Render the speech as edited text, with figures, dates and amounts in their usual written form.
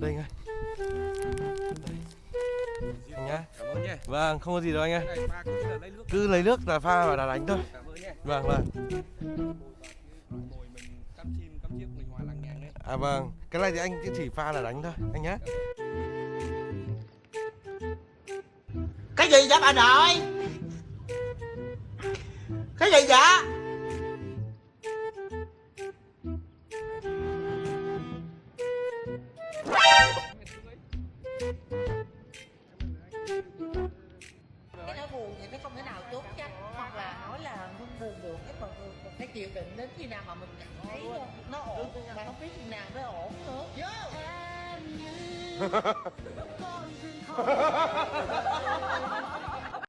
Đây anh ơi. Anh nhá. Cảm ơn nhé. Vâng, không có gì đâu anh ơi. Cái này pha Cứ lấy nước là pha và là đánh thôi. Cảm ơn nhé. Vâng vâng. Mồi mình cắm chim cắm chiếc mình hòa lằng nhằng đấy. À vâng, cái này thì anh chỉ pha là đánh thôi anh nhá. Cái gì vậy bà nội? Cái gì vậy? Cái nỗi buồn thì nó không thể nào trốn tránh hoặc là nói là không buồn được, cái mà mình phải chịu đựng đến khi nào mà mình cảm thấy nó ổn, mà không biết khi nào mới ổn nữa.